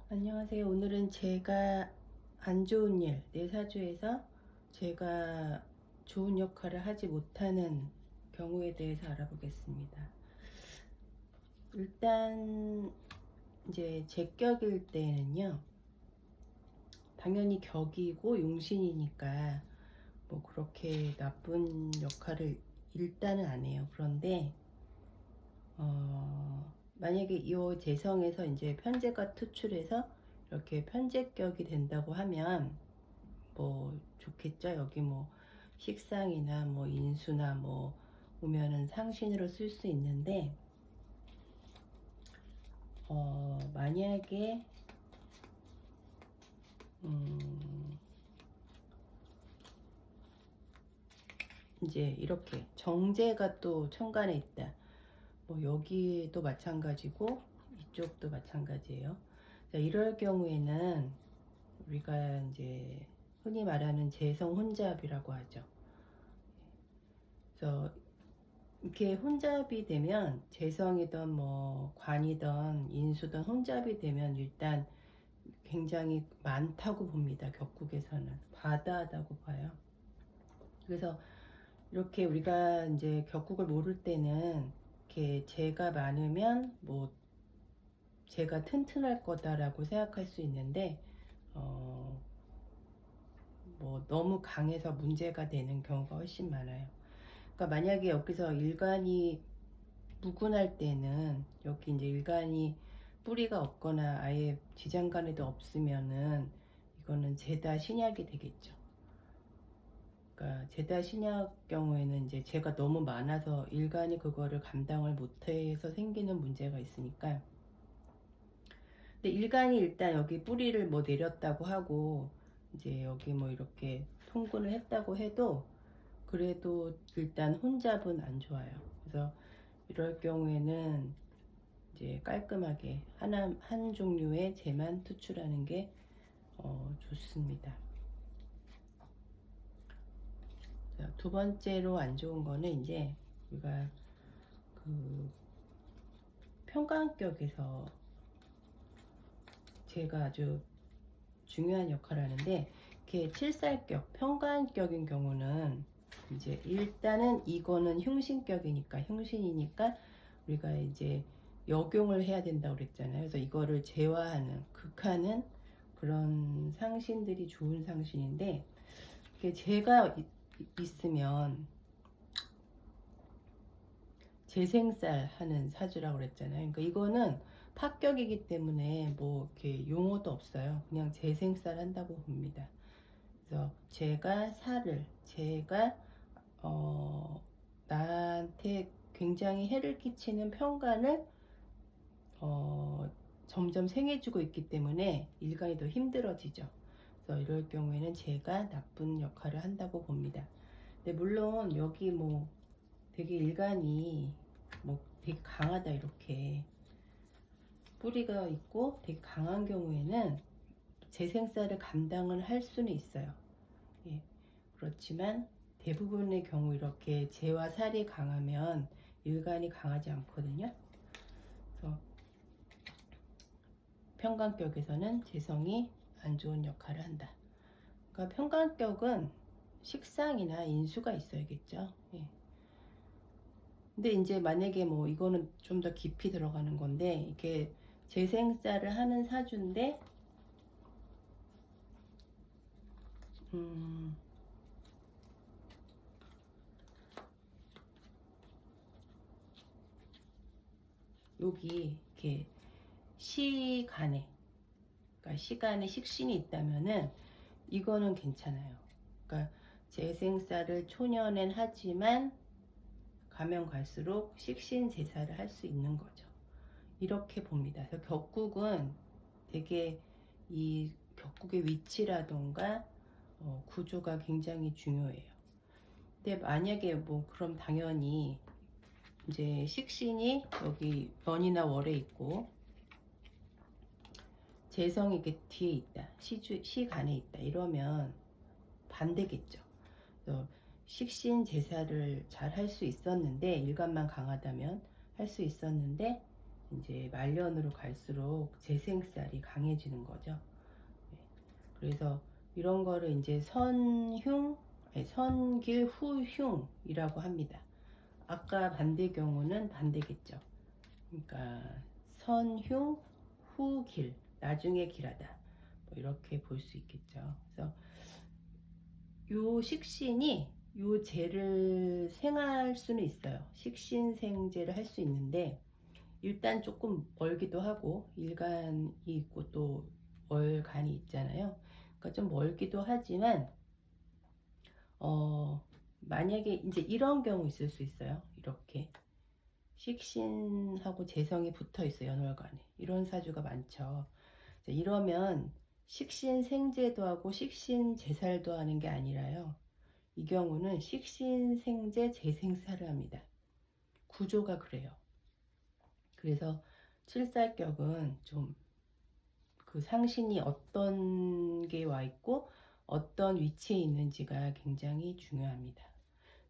안녕하세요. 오늘은 제가 안 좋은 일, 내 사주에서 제가 좋은 역할을 하지 못하는 경우에 대해서 알아보겠습니다. 일단 이제 제 격일 때는요, 당연히 격이고 용신이니까 뭐 그렇게 나쁜 역할을 일단은 안 해요. 그런데 만약에 이 재성에서 이제 편제가 투출해서 이렇게 편제격이 된다고 하면 뭐 좋겠죠. 여기 뭐 식상이나 뭐 인수나 뭐 오면은 상신으로 쓸 수 있는데, 만약에 음 이제 이렇게 정제가 또 천간에 있다, 뭐 여기도 마찬가지고 이쪽도 마찬가지예요. 자, 이럴 경우에는 우리가 이제 흔히 말하는 재성 혼잡이라고 하죠. 그래서 이렇게 혼잡이 되면, 재성이든 뭐 관이든 인수든 혼잡이 되면 일단 굉장히 많다고 봅니다. 격국에서는 과다하다고 봐요. 그래서 이렇게 우리가 이제 격국을 모를 때는 이렇게 재가 많으면 뭐 재가 튼튼할 거다라고 생각할 수 있는데, 어, 뭐 너무 강해서 문제가 되는 경우가 훨씬 많아요. 그러니까 만약에 여기서 일간이 무군할 때는, 여기 이제 일간이 뿌리가 없거나 아예 지장간에도 없으면은 이거는 제다 신약이 되겠죠. 그러니까 제다 신약 경우에는 이제 제가 너무 많아서 일간이 그거를 감당을 못해서 생기는 문제가 있으니까. 근데 일간이 일단 여기 뿌리를 뭐 내렸다고 하고 이제 여기 뭐 이렇게 통근을 했다고 해도, 그래도 일단 혼잡은 안 좋아요. 그래서 이럴 경우에는 이제 깔끔하게 한 종류의 재만 투출하는 게 좋습니다. 자, 두 번째로 안 좋은 거는 이제 우리가 그 평간격에서 제가 아주 중요한 역할을 하는데, 이렇게 칠살격, 평간격인 경우는 이제 일단은 이거는 흉신이니까 우리가 이제 역용을 해야 된다고 그랬잖아요. 그래서 이거를 제화하는, 극하는 그런 상신들이 좋은 상신인데, 이게 제가 있으면 재생살 하는 사주라고 그랬잖아요. 그러니까 이거는 파격이기 때문에 뭐 이렇게 용어도 없어요. 그냥 재생살 한다고 봅니다. 그래서 제가 나한테 굉장히 해를 끼치는 평간을 점점 생해주고 있기 때문에 일간이 더 힘들어지죠. 그래서 이럴 경우에는 제가 나쁜 역할을 한다고 봅니다. 근데 물론 여기 뭐 되게 일간이 뭐 되게 강하다, 이렇게 뿌리가 있고 되게 강한 경우에는 재생살을 감당을 할 수는 있어요. 예. 그렇지만 대부분의 경우 이렇게 재와 살이 강하면 일간이 강하지 않거든요. 그래서 평간격에서는 재성이 안 좋은 역할을 한다. 그러니까 평간격은 식상이나 인수가 있어야겠죠. 예. 근데 이제 만약에 뭐 이거는 좀 더 깊이 들어가는 건데, 이게 재생살을 하는 사주인데 음, 여기 이렇게 시간에, 그러니까 시간에 식신이 있다면은 이거는 괜찮아요. 그러니까 재생살을 초년엔 하지만 가면 갈수록 식신 제사를 할 수 있는 거죠. 이렇게 봅니다. 그래서 격국은 되게 이 격국의 위치라던가 구조가 굉장히 중요해요. 근데 만약에 뭐 그럼 당연히 이제 식신이 여기 변이나 월에 있고 재성이 이렇게 뒤에 있다, 시간에 있다, 이러면 반대겠죠. 그래서 식신 제사를 잘 할 수 있었는데, 일간만 강하다면 할 수 있었는데 이제 말년으로 갈수록 재생살이 강해지는 거죠. 네. 그래서 이런 거를 이제 선길후흉이라고 합니다. 아까 반대 경우는 반대겠죠. 그러니까 선흉 후길, 나중에 길하다, 뭐 이렇게 볼 수 있겠죠. 그래서 요 식신이 요 재를 생할 수는 있어요. 식신생재를 할 수 있는데 일단 조금 멀기도 하고, 일간이 있고 또 월간이 있잖아요. 그러니까 좀 멀기도 하지만 만약에 이제 이런 경우 있을 수 있어요. 이렇게 식신하고 재성이 붙어 있어요. 연월간에 이런 사주가 많죠. 이러면 식신생재도 하고 식신재살도 하는 게 아니라요, 이 경우는 식신생재 재생살을 합니다. 구조가 그래요. 그래서 칠살격은 좀 그 상신이 어떤 게 와 있고 어떤 위치에 있는지가 굉장히 중요합니다.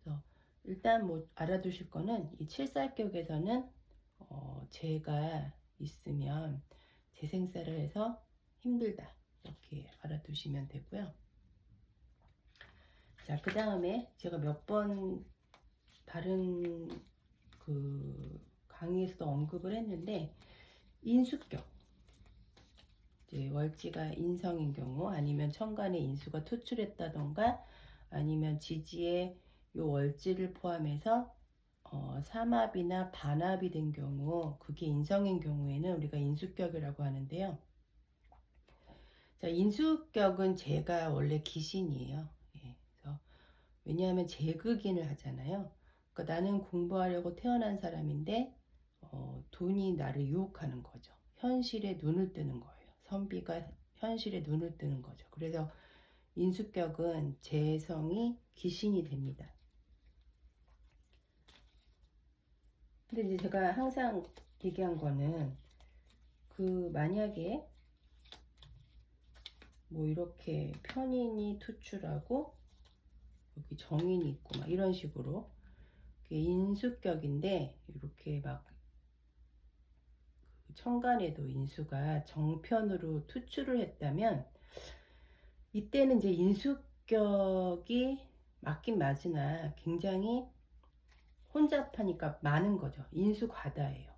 그래서 일단 뭐 알아두실 거는, 이 칠살격에서는 재가 있으면 재생살을 해서 힘들다, 이렇게 알아두시면 되고요. 자, 그 다음에 제가 몇 번 다른 그 강의에서도 언급을 했는데, 인수격, 이제 월지가 인성인 경우, 아니면 천간에 인수가 투출했다던가, 아니면 지지에 요 월지를 포함해서 삼합이나 반합이 된 경우, 그게 인성인 경우에는 우리가 인수격이라고 하는데요. 자, 인수격은 제가 원래 기신이에요. 예, 그래서 왜냐하면 재극인을 하잖아요. 그러니까 나는 공부하려고 태어난 사람인데 돈이 나를 유혹하는 거죠. 현실에 눈을 뜨는 거예요. 선비가 현실에 눈을 뜨는 거죠. 그래서 인수격은 재성이 기신이 됩니다. 근데 이제 제가 항상 얘기한 거는, 그 만약에 뭐 이렇게 편인이 투출하고 여기 정인이 있고 막 이런 식으로 인수격인데, 이렇게 막 천간에도 인수가 정편으로 투출을 했다면, 이때는 이제 인수격이 맞긴 맞으나 굉장히 혼잡하니까 많은 거죠. 인수과다예요.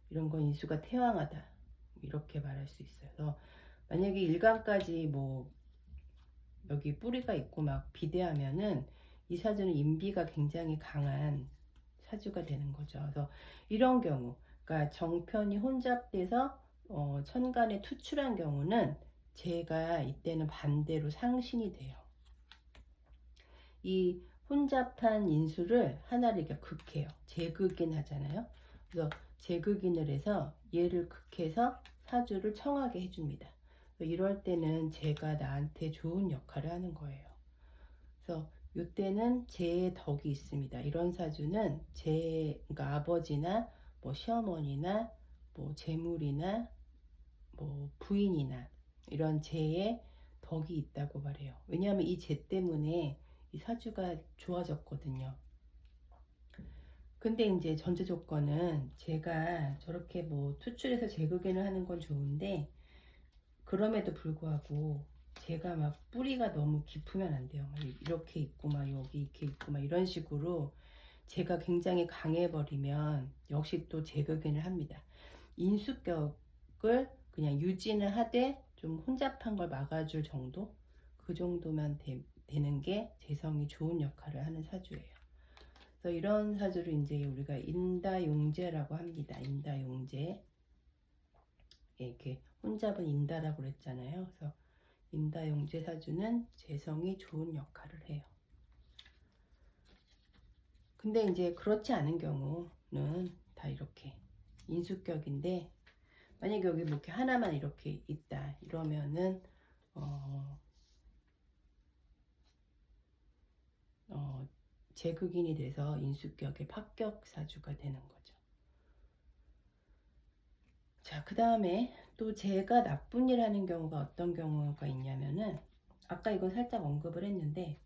이런 건 인수가 태왕하다, 이렇게 말할 수 있어요. 그래서 만약에 일간까지 뭐 여기 뿌리가 있고 막 비대하면은 이 사주는 인비가 굉장히 강한 사주가 되는 거죠. 그래서 이런 경우, 그러니까 정편이 혼잡돼서 천간에 투출한 경우는 제가 이때는 반대로 상신이 돼요. 이 혼잡한 인수를 하나를 이렇게 극해요. 재극인 하잖아요. 그래서 재극인을 해서 얘를 극해서 사주를 청하게 해줍니다. 이럴 때는 제가 나한테 좋은 역할을 하는 거예요. 그래서 이때는 제의 덕이 있습니다. 이런 사주는 그러니까 아버지나 뭐 시어머니나 뭐 재물이나 뭐 부인이나 이런 제의 덕이 있다고 말해요. 왜냐하면 이 제 때문에 이 사주가 좋아졌거든요. 근데 이제 전제 조건은, 제가 저렇게 뭐 투출해서 재극인을 하는 건 좋은데, 그럼에도 불구하고 제가 막 뿌리가 너무 깊으면 안 돼요. 막 이렇게 있고 막 여기 이렇게 있고 막 이런 식으로 제가 굉장히 강해버리면 역시 또 재극인을 합니다. 인수격을 그냥 유지는 하되 좀 혼잡한 걸 막아줄 정도, 그 정도만 되는 게 재성이 좋은 역할을 하는 사주예요. 그래서 이런 사주를 이제 우리가 인다용재라고 합니다. 인다용재. 이렇게 혼잡은 인다라고 그랬잖아요. 그래서 인다용재 사주는 재성이 좋은 역할을 해요. 근데 이제 그렇지 않은 경우는 다 이렇게 인수격인데, 만약에 여기 뭐 이렇게 하나만 이렇게 있다 이러면은 재극인이 돼서 인수격의 합격 사주가 되는 거죠. 자, 그 다음에 또 제가 나쁜 일 하는 경우가 어떤 경우가 있냐면은, 아까 이건 살짝 언급을 했는데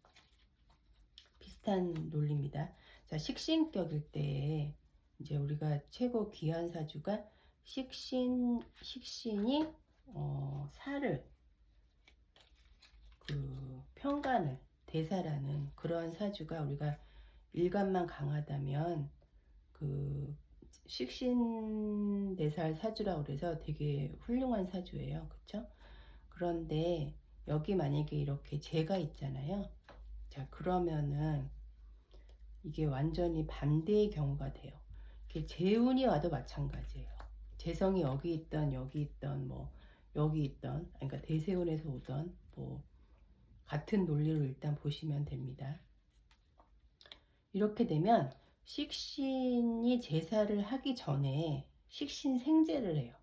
비슷한 논리입니다. 자, 식신격일 때 이제 우리가 최고 귀한 사주가 식신이 살을 평간을 대사라는 그런 사주가, 우리가 일간만 강하다면 식신대살 사주라고 그래서 되게 훌륭한 사주예요. 그쵸? 그런데 여기 만약에 이렇게 재가 있잖아요. 자, 그러면은 이게 완전히 반대의 경우가 돼요. 이렇게 재운이 와도 마찬가지예요. 재성이 여기 있던 뭐 여기 있던, 그러니까 대세운에서 오던 뭐 같은 논리로 일단 보시면 됩니다. 이렇게 되면 식신이 제사를 하기 전에 식신 생제를 해요.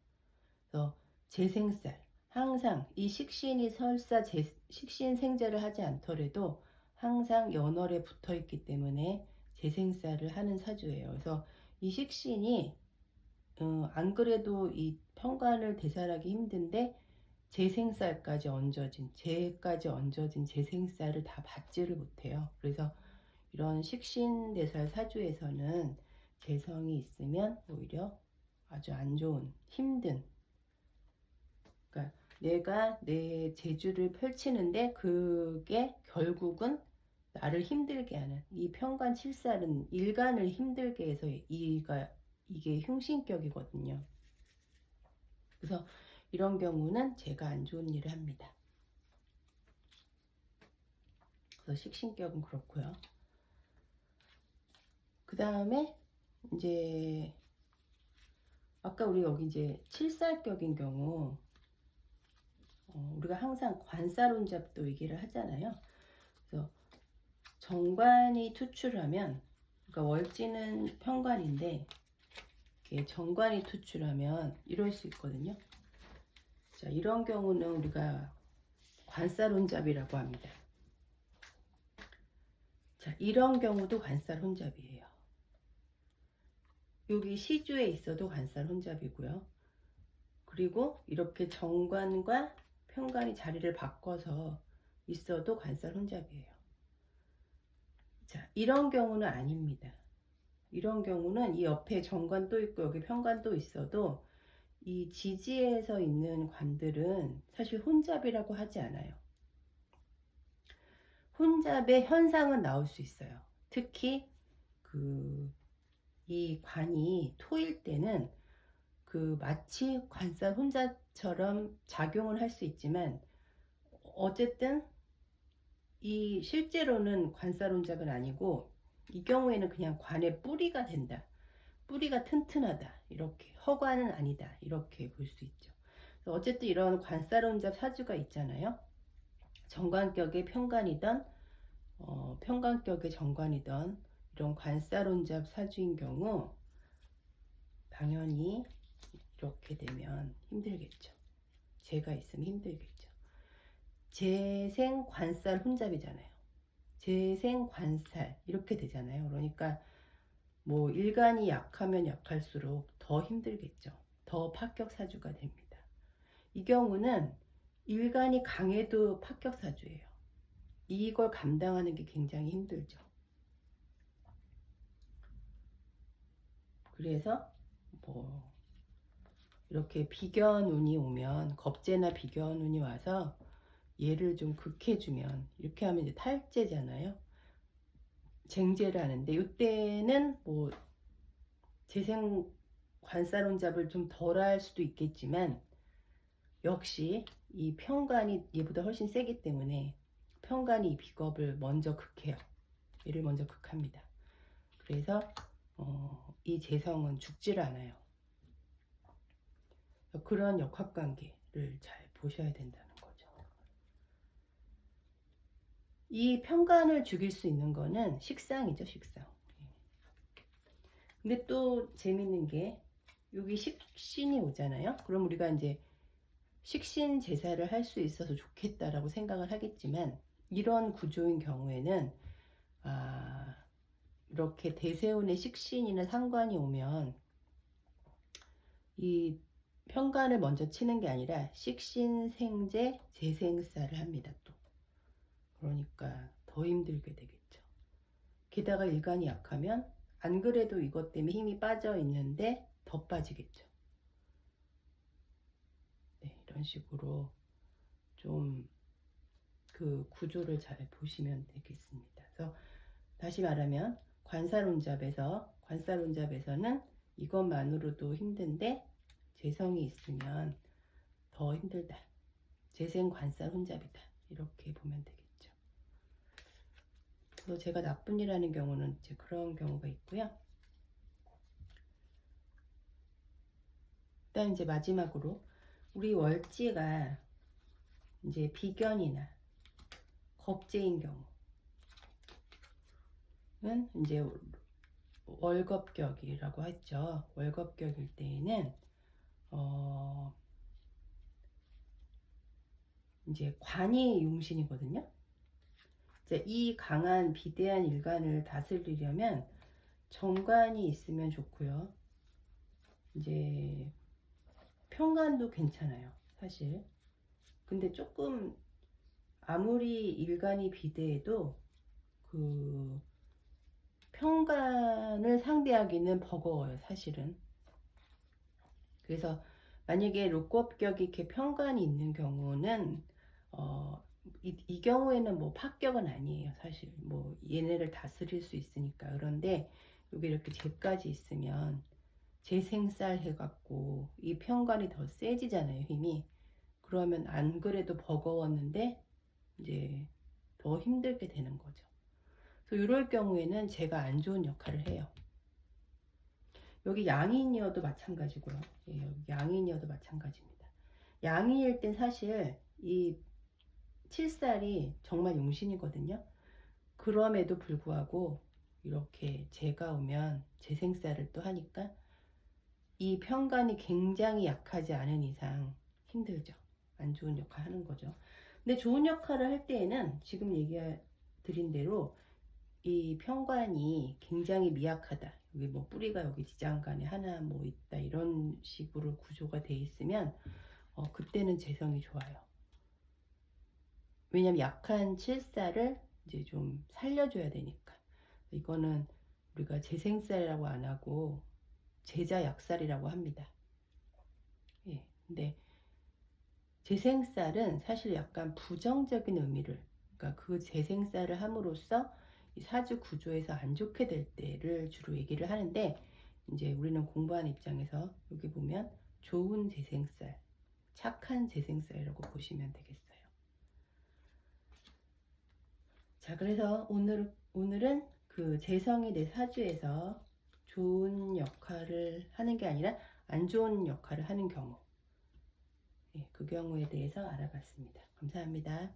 그래서 제생살, 항상 이 식신이 설사 식신 생제를 하지 않더라도 항상 연월에 붙어 있기 때문에 제생살을 하는 사주예요. 그래서 이 식신이 안 그래도 이 평간을 대살하기 힘든데 제생살까지 얹어진, 재까지 얹어진 제생살을 다 받지를 못해요. 그래서 이런 식신대살 사주에서는 재성이 있으면 오히려 아주 안 좋은, 힘든, 그러니까 내가 내 재주를 펼치는데 그게 결국은 나를 힘들게 하는, 이 평간 칠살은 일간을 힘들게 해서 이게 흉신격이거든요. 그래서 이런 경우는 제가 안 좋은 일을 합니다. 그래서 식신격은 그렇고요. 그 다음에 이제 아까 우리 여기 이제 칠살격인 경우 우리가 항상 관살운잡도 얘기를 하잖아요. 그래서 정관이 투출하면, 그러니까 월지는 평관인데 정관이 투출하면 이럴 수 있거든요. 자, 이런 경우는 우리가 관살혼잡이라고 합니다. 자, 이런 경우도 관살혼잡이에요. 여기 시주에 있어도 관살혼잡이고요. 그리고 이렇게 정관과 평관이 자리를 바꿔서 있어도 관살혼잡이에요. 자, 이런 경우는 아닙니다. 이런 경우는 이 옆에 정관 또 있고 여기 평관 또 있어도 이 지지에서 있는 관들은 사실 혼잡이라고 하지 않아요. 혼잡의 현상은 나올 수 있어요. 특히 이 관이 토일 때는 마치 관살 혼잡처럼 작용을 할 수 있지만 어쨌든 이 실제로는 관살 혼잡은 아니고 이 경우에는 그냥 관의 뿌리가 된다. 뿌리가 튼튼하다. 이렇게 허관은 아니다. 이렇게 볼 수 있죠. 어쨌든 이런 관살 혼잡 사주가 있잖아요. 정관격의 평관이던 평관격의 정관이던 이런 관살 혼잡 사주인 경우 당연히 이렇게 되면 힘들겠죠. 재가 있으면 힘들겠죠. 재생 관살 혼잡이잖아요. 재생 관살 이렇게 되잖아요. 그러니까 뭐 일간이 약하면 약할수록 더 힘들겠죠. 더 파격사주가 됩니다. 이 경우는 일간이 강해도 파격사주예요. 이걸 감당하는 게 굉장히 힘들죠. 그래서 뭐 이렇게 비견운이 오면, 겁재나 비견운이 와서 얘를 좀 극해주면, 이렇게 하면 이제 탈재잖아요. 쟁제를 하는데 이때는 뭐 재생 관살혼잡을 좀 덜 할 수도 있겠지만 역시 이 평관이 얘보다 훨씬 세기 때문에 평관이 이 비겁을 먼저 극해요. 얘를 먼저 극합니다. 그래서 이 재성은 죽지를 않아요. 그런 역학관계를 잘 보셔야 된다는 거죠. 이 평관을 죽일 수 있는 거는 식상이죠, 식상. 근데 또 재밌는 게 여기 식신이 오잖아요. 그럼 우리가 이제 식신 제사를 할 수 있어서 좋겠다라고 생각을 하겠지만 이런 구조인 경우에는 이렇게 대세운의 식신이나 상관이 오면 이 평관을 먼저 치는 게 아니라 식신 생제 재생살을 합니다. 또 그러니까 더 힘들게 되겠죠. 게다가 일간이 약하면 안 그래도 이것 때문에 힘이 빠져 있는데 더 빠지겠죠. 이런 식으로 좀 그 구조를 잘 보시면 되겠습니다. 그래서 다시 말하면 관살혼잡에서는 이것만으로도 힘든데 재성이 있으면 더 힘들다. 재생 관살 혼잡이다. 이렇게 보면 되겠죠. 그래서 제가 나쁜 일 하는 경우는 이제 그런 경우가 있고요. 일단 이제 마지막으로 우리 월지가 이제 비견이나 겁재인 경우는 이제 월겁격이라고 했죠. 월겁격일 때에는 이제 관이 용신이거든요. 이제 이 강한 비대한 일간을 다스리려면 정관이 있으면 좋고요. 이제 평관도 괜찮아요, 사실. 근데 조금 아무리 일간이 비대해도 그 평관을 상대하기는 버거워요, 사실은. 그래서 만약에 로급격이 이렇게 평관이 있는 경우는 이 경우에는 뭐 합격은 아니에요, 사실. 뭐 얘네를 다스릴 수 있으니까. 그런데 여기 이렇게 재까지 있으면 재생살 해갖고 이 평관이 더 세지잖아요, 힘이. 그러면 안 그래도 버거웠는데 이제 더 힘들게 되는 거죠. 그래서 이럴 경우에는 제가 안 좋은 역할을 해요. 여기 양인이어도 마찬가지고요. 예, 여기 양인이어도 마찬가지입니다. 양인일 땐 사실 이 칠살이 정말 용신이거든요. 그럼에도 불구하고 이렇게 재가 오면 재생살을 또 하니까 이 평관이 굉장히 약하지 않은 이상 힘들죠. 안 좋은 역할 하는 거죠. 근데 좋은 역할을 할 때에는 지금 얘기 드린 대로 이 평관이 굉장히 미약하다. 여기 뭐 뿌리가 여기 지장간에 하나 뭐 있다. 이런 식으로 구조가 돼 있으면 그때는 재성이 좋아요. 왜냐면 약한 칠살을 이제 좀 살려줘야 되니까. 이거는 우리가 재생살이라고 안 하고 제자약살이라고 합니다. 예, 근데 재생살은 사실 약간 부정적인 의미를, 그러니까 그 재생살을 함으로써 이 사주 구조에서 안 좋게 될 때를 주로 얘기를 하는데, 이제 우리는 공부하는 입장에서 여기 보면 좋은 재생살, 착한 재생살이라고 보시면 되겠어요. 자, 그래서 오늘은 그 재성이 내 사주에서 좋은 역할을 하는 게 아니라 안 좋은 역할을 하는 경우, 그 경우에 대해서 알아봤습니다. 감사합니다.